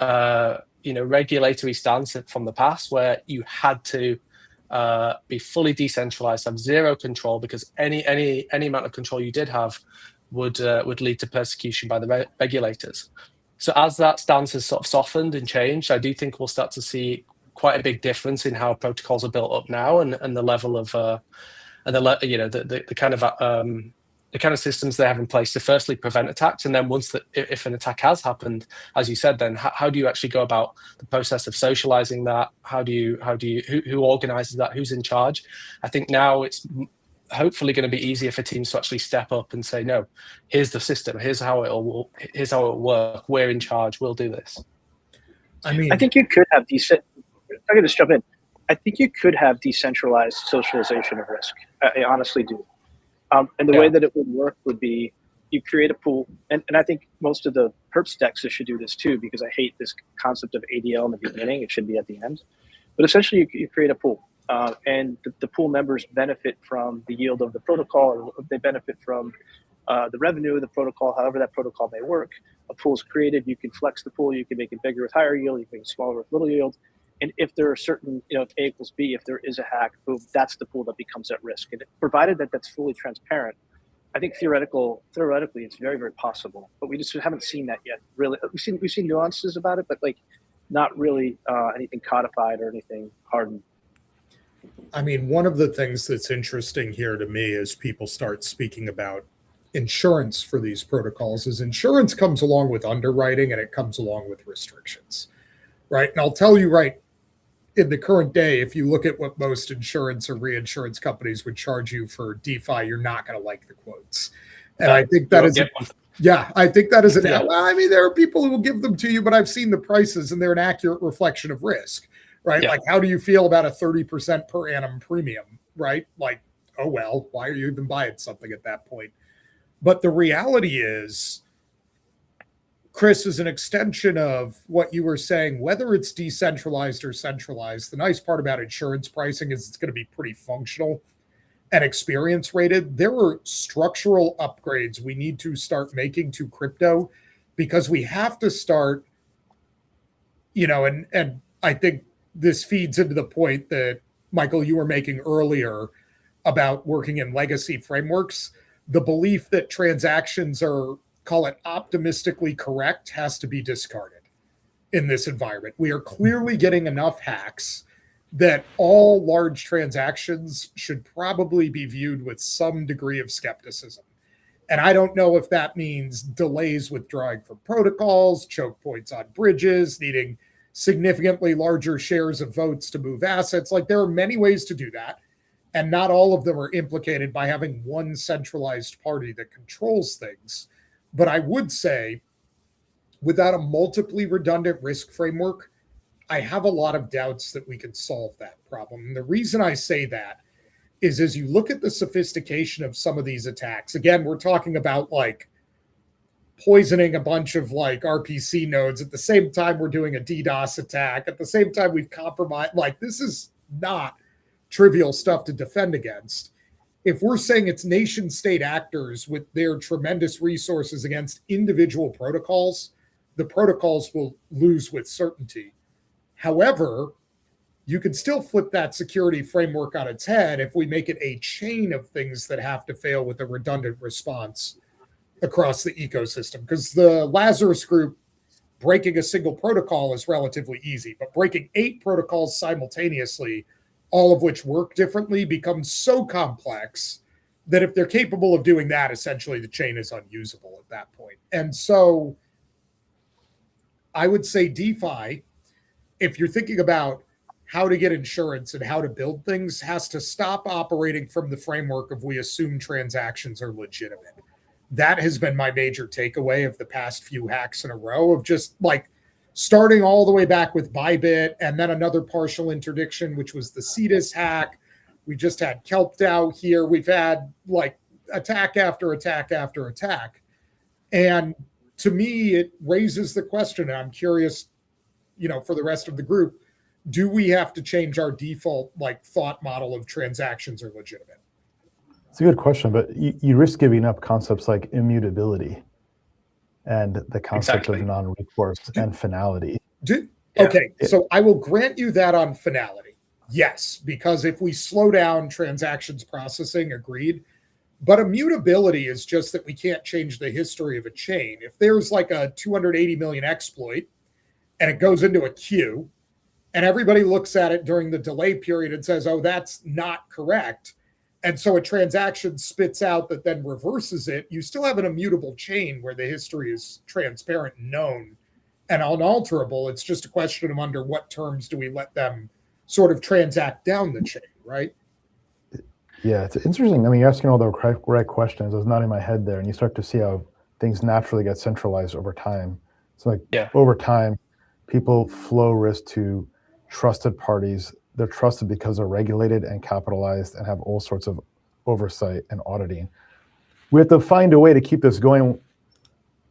regulatory stance from the past where you had to be fully decentralized, have zero control, because any amount of control you did have would lead to persecution by the regulators. So as that stance has sort of softened and changed, I do think we'll start to see quite a big difference in how protocols are built up now and the level of the kind of systems they have in place to firstly prevent attacks, and then if an attack has happened, as you said, then how do you actually go about the process of socializing that? Who organizes that? Who's in charge? I think now it's hopefully going to be easier for teams to actually step up and say, no, here's the system, here's how it'll work, we're in charge, we'll do this. I think you could have I'm going to jump in. I think you could have decentralized socialization of risk. I honestly do. And the way that it would work would be you create a pool, and I think most of the perps decks should do this too, because I hate this concept of ADL in the beginning. It should be at the end. But essentially, you create a pool, and the pool members benefit from the yield of the protocol, or they benefit from the revenue of the protocol, however that protocol may work. A pool is created. You can flex the pool. You can make it bigger with higher yield. You can make it smaller with little yield. And if there are certain, A equals B, if there is a hack, boom, that's the pool that becomes at risk. And provided that that's fully transparent, I think theoretically, it's very, very possible. But we just haven't seen that yet. Really, we've seen nuances about it, but not really anything codified or anything hardened. I mean, one of the things that's interesting here to me is people start speaking about insurance for these protocols. Is insurance comes along with underwriting and it comes along with restrictions, right? And I'll tell you right. In the current day, if you look at what most insurance or reinsurance companies would charge you for DeFi, you're not going to like the quotes. And I think that is, I think that is I mean, there are people who will give them to you, but I've seen the prices and they're an accurate reflection of risk, right? Yeah. Like, how do you feel about a 30% per annum premium, right? Like, oh, well, why are you even buying something at that point? But the reality is, Chris, is an extension of what you were saying, whether it's decentralized or centralized. The nice part about insurance pricing is it's going to be pretty functional and experience rated. There are structural upgrades we need to start making to crypto, because we have to start, and I think this feeds into the point that, Michael, you were making earlier about working in legacy frameworks. The belief that transactions are, call it optimistically correct, has to be discarded in this environment. We are clearly getting enough hacks that all large transactions should probably be viewed with some degree of skepticism. And I don't know if that means delays withdrawing from protocols, choke points on bridges, needing significantly larger shares of votes to move assets. Like, there are many ways to do that. And not all of them are implicated by having one centralized party that controls things. But I would say, without a multiply redundant risk framework, I have a lot of doubts that we can solve that problem. And the reason I say that is, as you look at the sophistication of some of these attacks, again, we're talking about like poisoning a bunch of like RPC nodes at the same time we're doing a DDoS attack, at the same time we've compromised. Like, this is not trivial stuff to defend against. If we're saying it's nation state actors with their tremendous resources against individual protocols, the protocols will lose with certainty. However, you can still flip that security framework on its head if we make it a chain of things that have to fail with a redundant response across the ecosystem. Because the Lazarus group breaking a single protocol is relatively easy, but breaking 8 protocols simultaneously, all of which work differently, becomes so complex that if they're capable of doing that, essentially the chain is unusable at that point. And so I would say DeFi, if you're thinking about how to get insurance and how to build things, has to stop operating from the framework of we assume transactions are legitimate. That has been my major takeaway of the past few hacks in a row, of just like starting all the way back with Bybit and then another partial interdiction, which was the CEDAS hack. We just had Kelp DAO here. We've had like attack after attack after attack. And to me, it raises the question, and I'm curious, for the rest of the group, do we have to change our default like thought model of transactions are legitimate? It's a good question, but you risk giving up concepts like immutability and the concept of non-recourse and finality. Okay, so I will grant you that on finality. Yes, because if we slow down transactions processing, agreed. But immutability is just that we can't change the history of a chain. If there's like a 280 million exploit and it goes into a queue and everybody looks at it during the delay period and says, oh, that's not correct, and so a transaction spits out that then reverses it, you still have an immutable chain where the history is transparent, known, and unalterable. It's just a question of under what terms do we let them sort of transact down the chain, right? Yeah, it's interesting. I mean, you're asking all the right questions. I was nodding my head there, and you start to see how things naturally get centralized over time. So like over time, people flow risk to trusted parties. They're trusted because they're regulated and capitalized and have all sorts of oversight and auditing. We have to find a way to keep this going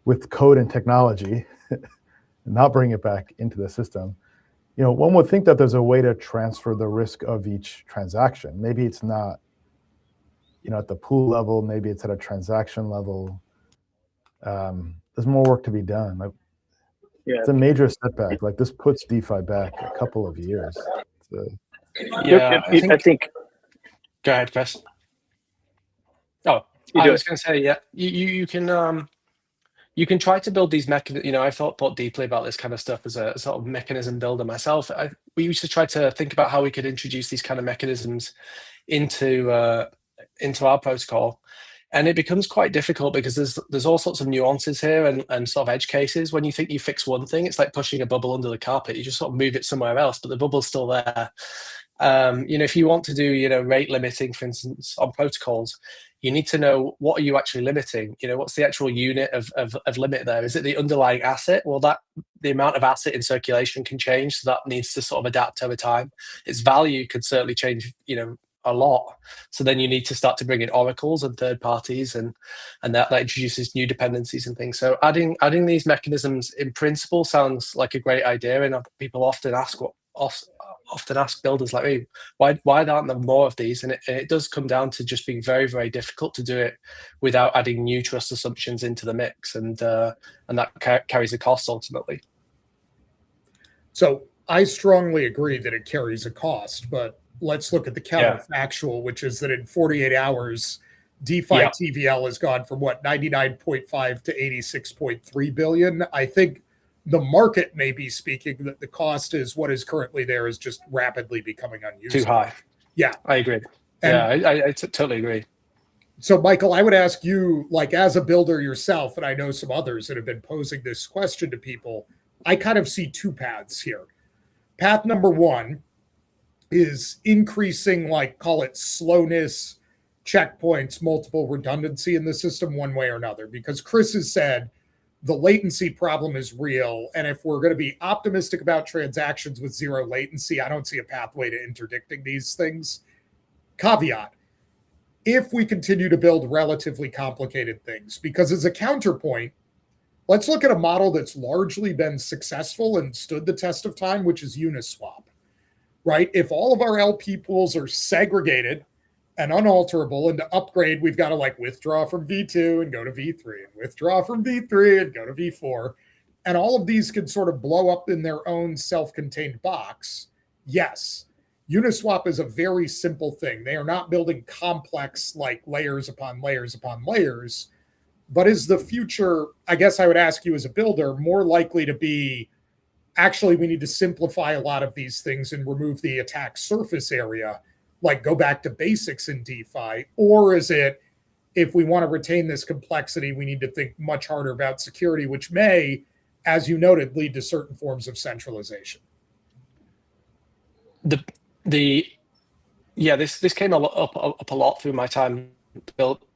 with code and technology, and not bring it back into the system. One would think that there's a way to transfer the risk of each transaction. Maybe it's not, at the pool level, maybe it's at a transaction level. There's more work to be done. It's a major setback. Like, this puts DeFi back a couple of years. I think. Go ahead, Chris. Oh, I was going to say, you can try to build these mechanisms. I thought deeply about this kind of stuff as a sort of mechanism builder myself. We used to try to think about how we could introduce these kind of mechanisms into our protocol, and it becomes quite difficult because there's all sorts of nuances here and sort of edge cases. When you think you fix one thing, it's like pushing a bubble under the carpet. You just sort of move it somewhere else, but the bubble's still there. If you want to do rate limiting, for instance, on protocols, you need to know, what are you actually limiting? What's the actual unit of limit there? Is it the underlying asset? Well, the amount of asset in circulation can change, so that needs to sort of adapt over time. Its value could certainly change, a lot. So then you need to start to bring in oracles and third parties, and that introduces new dependencies and things. So adding these mechanisms in principle sounds like a great idea, and people often ask builders like me, why aren't there more of these? And it does come down to just being very, very difficult to do it without adding new trust assumptions into the mix, and that carries a cost ultimately. So I strongly agree that it carries a cost, but let's look at the counterfactual, which is that in 48 hours, DeFi TVL has gone from 99.5 to 86.3 billion. I think the market may be speaking that the cost is what is currently there is just rapidly becoming unusable. Too high. Yeah. I agree. And I totally agree. So, Michael, I would ask you, like, as a builder yourself, and I know some others that have been posing this question to people, I kind of see two paths here. Path number one is increasing, like, call it slowness, checkpoints, multiple redundancy in the system one way or another, because Chris has said the latency problem is real. And if we're going to be optimistic about transactions with zero latency, I don't see a pathway to interdicting these things. Caveat: if we continue to build relatively complicated things, because as a counterpoint, let's look at a model that's largely been successful and stood the test of time, which is Uniswap, right? If all of our LP pools are segregated and unalterable, and to upgrade, we've got to like withdraw from V2 and go to V3 and withdraw from V3 and go to V4. And all of these can sort of blow up in their own self-contained box. Yes, Uniswap is a very simple thing. They are not building complex, like layers upon layers upon layers. But is the future, I guess I would ask you as a builder, more likely to be, actually, we need to simplify a lot of these things and remove the attack surface area, like go back to basics in DeFi? Or is it, if we want to retain this complexity, we need to think much harder about security, which may, as you noted, lead to certain forms of centralization? This came up a lot through my time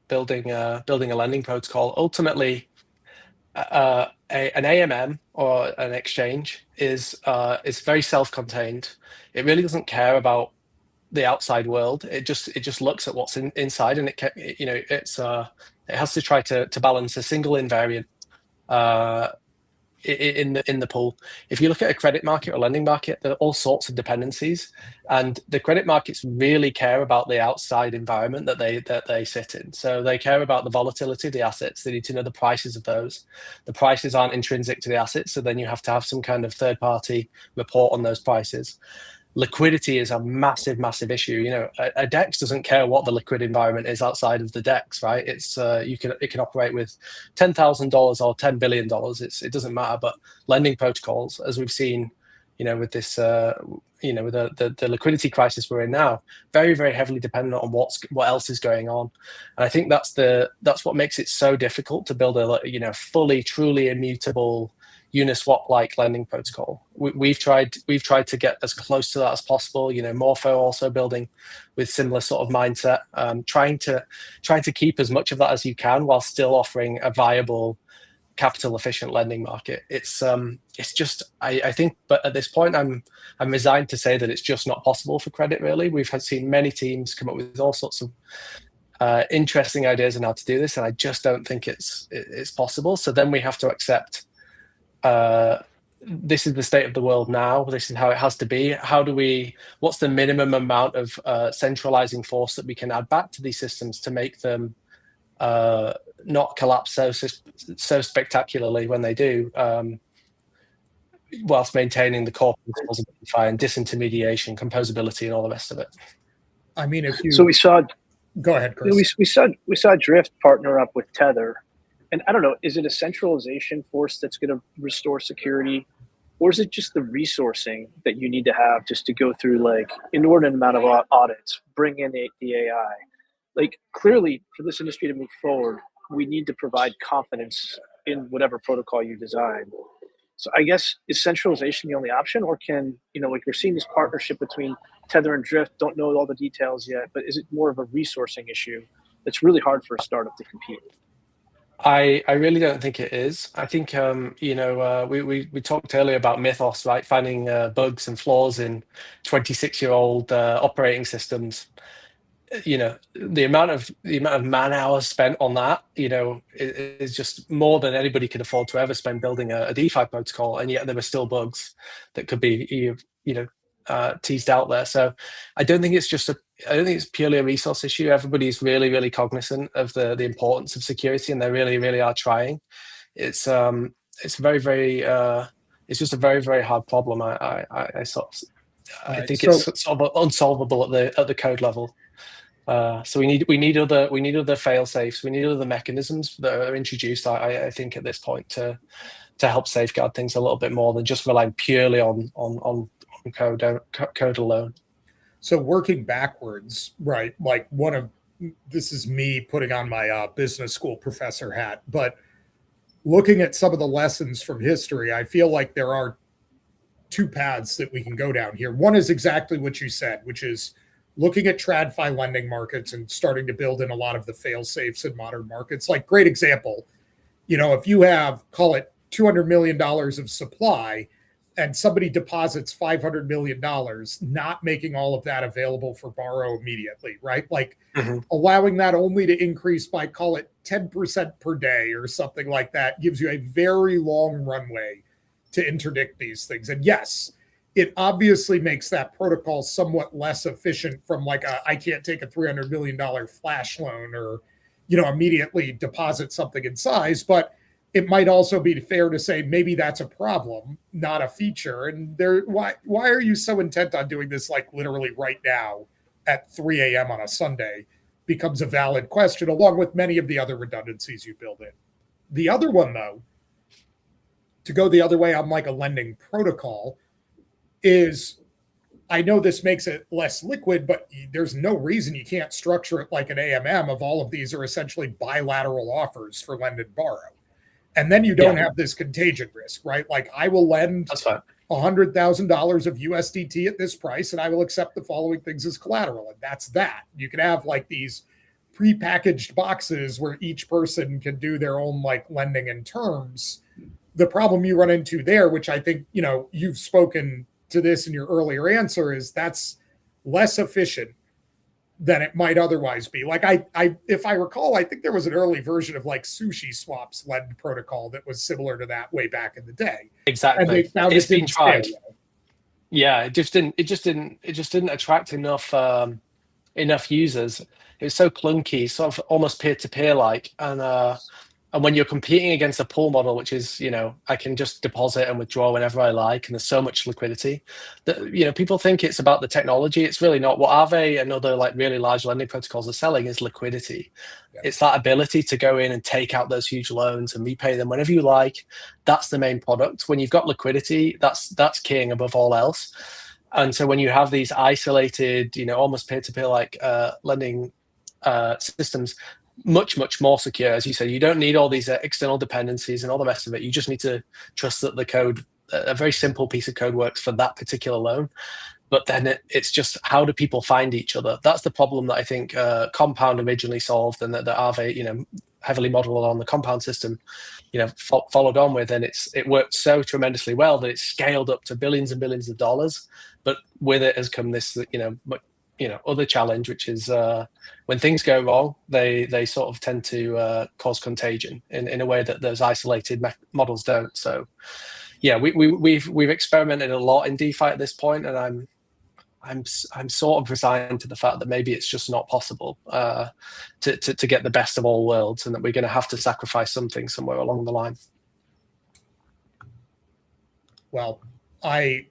building a lending protocol. Ultimately, an AMM or an exchange is very self-contained. It really doesn't care about the outside world. It just looks at what's inside, and it has to try to balance a single invariant in the pool. If you look at a credit market or lending market, there are all sorts of dependencies, and the credit markets really care about the outside environment that they sit in. So they care about the volatility of the assets. They need to know the prices of those. The prices aren't intrinsic to the assets, so then you have to have some kind of third-party report on those prices. Liquidity is a massive issue. A DEX doesn't care what the liquid environment is outside of the DEX, right? It can operate with $10,000 or $10 billion. It doesn't matter. But lending protocols, as we've seen, with this, with the liquidity crisis we're in now, very, very heavily dependent on what else is going on. And I think that's what makes it so difficult to build a fully, truly immutable Uniswap-like lending protocol. We've tried to get as close to that as possible. Morpho also building with similar sort of mindset, trying to keep as much of that as you can while still offering a viable, capital-efficient lending market. It's just I think, but at this point, I'm resigned to say that it's just not possible for credit. Really, we've seen many teams come up with all sorts of interesting ideas on how to do this, and I just don't think it's possible. So then we have to accept. This is the state of the world now. This is how it has to be. What's the minimum amount of centralizing force that we can add back to these systems to make them not collapse so spectacularly when they do, whilst maintaining the core principles of DeFi and disintermediation, composability, and all the rest of it. I mean, we saw. Go ahead, Chris. We saw Drift partner up with Tether. And I don't know, is it a centralization force that's going to restore security? Or is it just the resourcing that you need to have just to go through like inordinate amount of audits, bring in the AI? Like clearly for this industry to move forward, we need to provide confidence in whatever protocol you design. So I guess, is centralization the only option? Or can, like we're seeing this partnership between Tether and Drift, don't know all the details yet, but is it more of a resourcing issue that's really hard for a startup to compete? I really don't think it is. I think we talked earlier about Mythos, right? Finding bugs and flaws in 26-year-old operating systems. The amount of man hours spent on that, is just more than anybody could afford to ever spend building a DeFi protocol, and yet there were still bugs that could be teased out there. So I don't think it's purely a resource issue. Everybody's really, really cognizant of the importance of security, and they really, really are trying. It's very, very it's just a very, very hard problem. I think so- it's sort of unsolvable at the code level. So we need other fail safes. We need other mechanisms that are introduced. I think at this point to help safeguard things a little bit more than just relying purely on code alone. So working backwards, right? Like this is me putting on my business school professor hat, but looking at some of the lessons from history, I feel like there are two paths that we can go down here. One is exactly what you said, which is looking at TradFi lending markets and starting to build in a lot of the fail safes in modern markets. Like, great example, if you have, call it $200 million of supply and somebody deposits $500 million, not making all of that available for borrow immediately, right? Like allowing that only to increase by, call it 10% per day or something like that, gives you a very long runway to interdict these things. And yes, it obviously makes that protocol somewhat less efficient from like I can't take a $300 million flash loan or, immediately deposit something in size, but it might also be fair to say maybe that's a problem, not a feature. And why are you so intent on doing this like literally right now at 3 a.m. on a Sunday becomes a valid question, along with many of the other redundancies you build in. The other one, though, to go the other way on like a lending protocol is, I know this makes it less liquid, but there's no reason you can't structure it like an AMM of all of these are essentially bilateral offers for lend and borrow. And then you don't have this contagion risk, right? Like I will lend $100,000 of USDT at this price, and I will accept the following things as collateral. And that's that. You can have like these prepackaged boxes where each person can do their own like lending and terms. The problem you run into there, which I think, you've spoken to this in your earlier answer, is that's less efficient than it might otherwise be. Like if I recall, I think there was an early version of like Sushi Swap's lend protocol that was similar to that way back in the day. Exactly. And they found it's been tried. Scale. Yeah, it just didn't attract enough users. It was so clunky, sort of almost peer-to-peer like, and when you're competing against a pool model, which is, I can just deposit and withdraw whenever I like, and there's so much liquidity that, people think it's about the technology. It's really not. What Aave and other like really large lending protocols are selling is liquidity. Yeah. It's that ability to go in and take out those huge loans and repay them whenever you like. That's the main product. When you've got liquidity, that's king above all else. And so when you have these isolated, almost peer-to-peer like lending systems, much more secure, as you say. You don't need all these external dependencies and all the rest of it. You just need to trust that the code, a very simple piece of code, works for that particular loan. But then it's just, how do people find each other? That's the problem that I think Compound originally solved, and that Aave, heavily modeled on the Compound system, followed on with, and it worked so tremendously well that it's scaled up to billions and billions of dollars. But with it has come this, other challenge, which is when things go wrong, they sort of tend to cause contagion in a way that those isolated models don't. So, yeah, we've experimented a lot in DeFi at this point, and I'm sort of resigned to the fact that maybe it's just not possible to get the best of all worlds, and that we're going to have to sacrifice something somewhere along the line. Well, I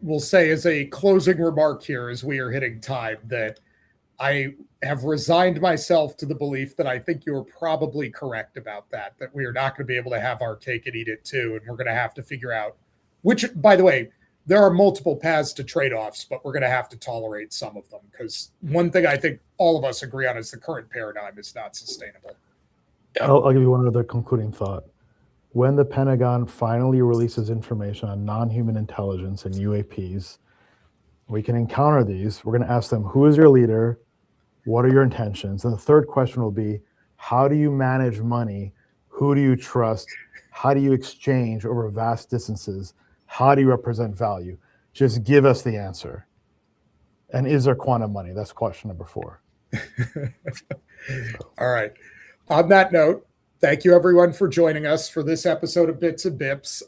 will say as a closing remark here, as we are hitting time, that I have resigned myself to the belief that I think you're probably correct about that we are not going to be able to have our cake and eat it too. And we're going to have to figure out which, by the way, there are multiple paths to trade-offs, but we're going to have to tolerate some of them, because one thing I think all of us agree on is the current paradigm is not sustainable. I'll give you one other concluding thought. When the Pentagon finally releases information on non-human intelligence and UAPs, we can encounter these. We're going to ask them, who is your leader? What are your intentions? And the third question will be, how do you manage money? Who do you trust? How do you exchange over vast distances? How do you represent value? Just give us the answer. And is there quantum money? That's question number 4. All right. On that note, thank you, everyone, for joining us for this episode of Bits and Bips.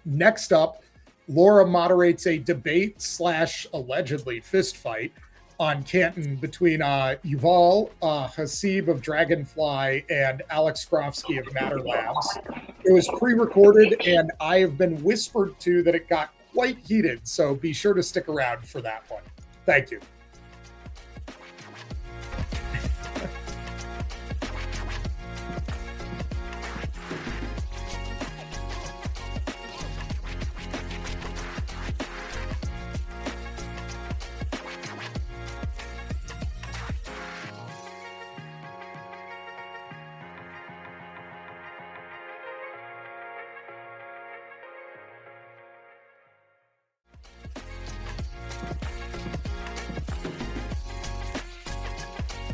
Next up, Laura moderates a debate / allegedly fist fight on Canton between Yuval Hasib of Dragonfly and Alex Grofsky of Matter Labs. It was pre-recorded, and I have been whispered to that it got quite heated, so be sure to stick around for that one. Thank you.